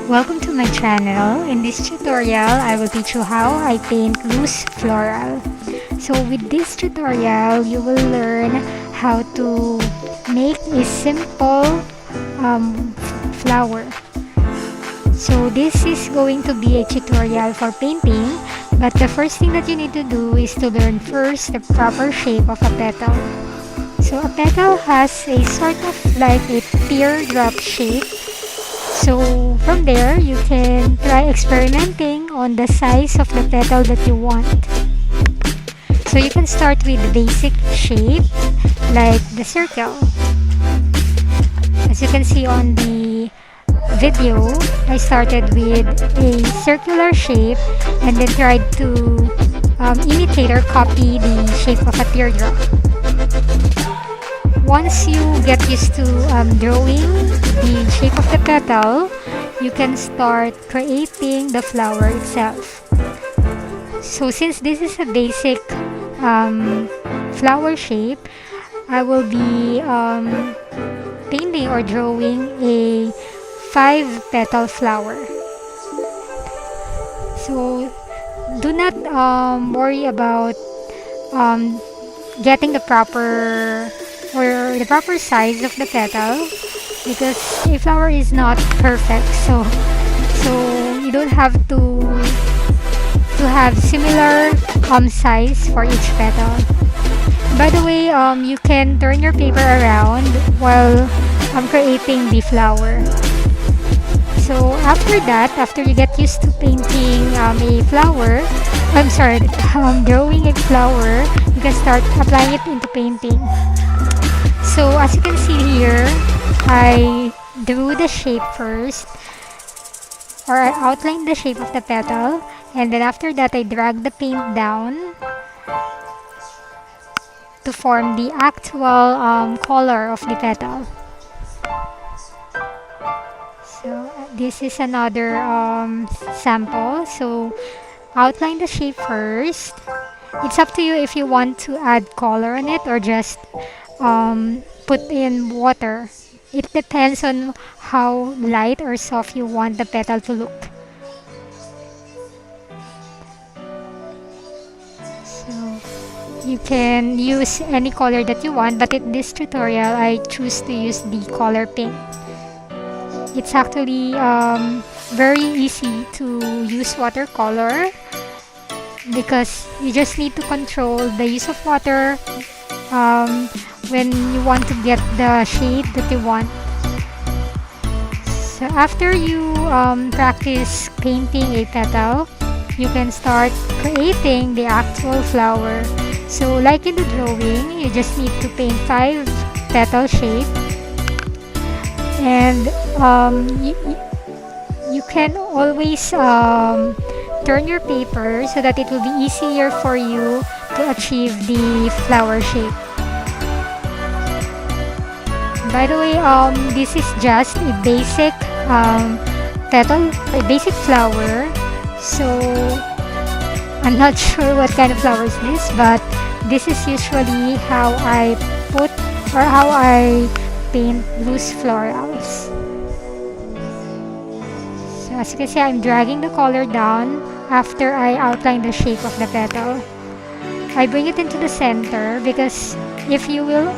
Welcome to my channel. In this tutorial, I will teach you how I paint loose floral. So with this tutorial, you will learn how to make a simple flower. So this is going to be a tutorial for painting, but the first thing that you need to do is to learn first the proper shape of a petal. So a petal has a sort of like a teardrop shape. So from there, you can try experimenting on the size of the petal that you want. So you can start with the basic shape, like the circle. As you can see on the video, I started with a circular shape and then tried to imitate or copy the shape of a teardrop. Once you get used to drawing the shape of the petal, you can start creating the flower itself. So since this is a basic flower shape, I will be painting or drawing a 5-petal flower. So do not worry about getting the proper size of the petal, because a flower is not perfect, so you don't have to have similar size for each petal. By the way, you can turn your paper around while creating the flower. So after that, after you get used to painting a flower, drawing a flower, you can start applying it into painting. So as you can see here, I drew the shape first, or I outlined the shape of the petal, and then after that I dragged the paint down to form the actual color of the petal. So this is another sample. So outline the shape first. It's up to you if you want to add color on it or just put in water. It depends on how light or soft you want the petal to look. So you can use any color that you want, but in this tutorial I choose to use the color pink. It's actually very easy to use watercolor because you just need to control the use of water when you want to get the shade that you want. So after you practice painting a petal, you can start creating the actual flower. So like in the drawing, you just need to paint 5 petal shape, and you can always turn your paper so that it will be easier for you to achieve the flower shape. By the way, this is just a basic petal, a basic flower. So I'm not sure what kind of flower is this, but this is usually how I put or how I paint loose florals. So as you can see, I'm dragging the color down after I outline the shape of the petal. I bring it into the center because if you will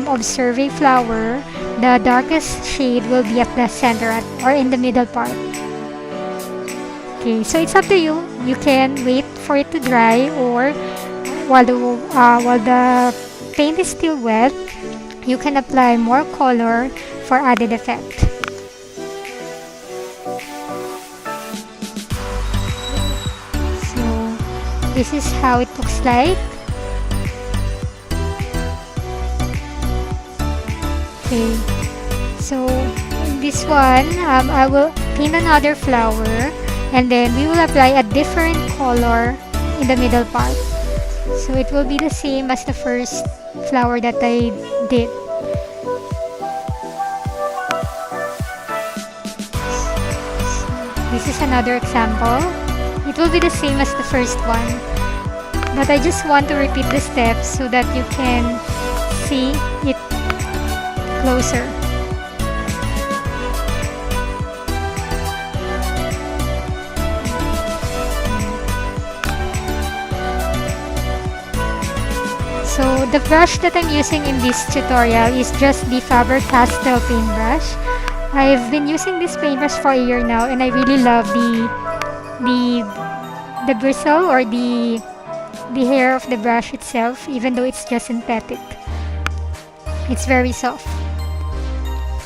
observe a flower, the darkest shade will be at the center or in the middle part. Okay, so it's up to you. You can wait for it to dry, or while the paint is still wet, you can apply more color for added effect. So this is how it looks like. Okay, so this one, I will paint another flower, and then we will apply a different color in the middle part. So it will be the same as the first flower that I did. So this is another example. It will be the same as the first one, but I just want to repeat the steps so that you can see it closer. the brush that I'm using in this tutorial is just the Faber-Castell paintbrush. I've been using this paintbrush for a year now, and I really love the bristle or the hair of the brush itself, even though it's just synthetic. It's very soft.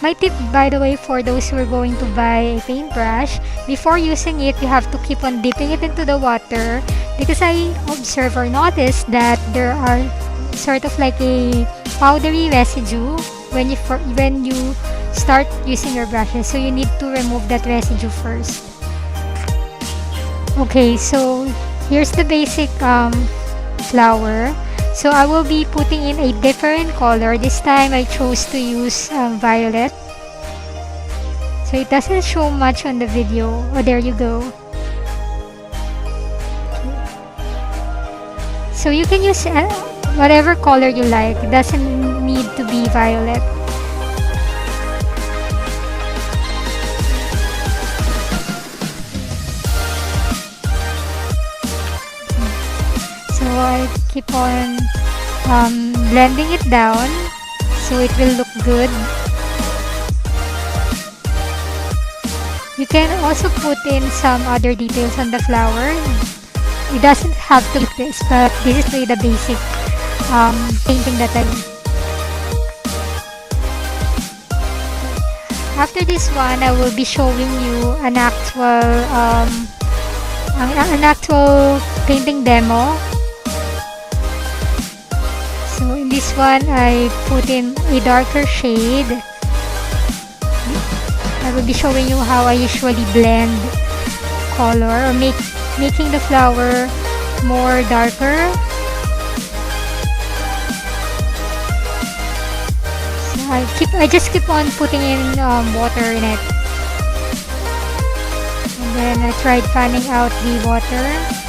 My tip, by the way, for those who are going to buy a paintbrush, before using it, you have to keep on dipping it into the water, because I observe or notice that there are sort of like a powdery residue when you start using your brushes. So you need to remove that residue first. Okay, so here's the basic flower. So I will be putting in a different color. This time I chose to use violet. So it doesn't show much on the video. Oh, there you go. So you can use whatever color you like. It doesn't need to be violet. So I keep on blending it down so it will look good. You can also put in some other details on the flower. It doesn't have to be this, but this is really the basic painting that I do. After this one, I will be showing you an actual painting demo. So in this one, I put in a darker shade. I will be showing you how I usually blend color or making the flower more darker. So I just keep on putting in water in it, and then I tried fanning out the water.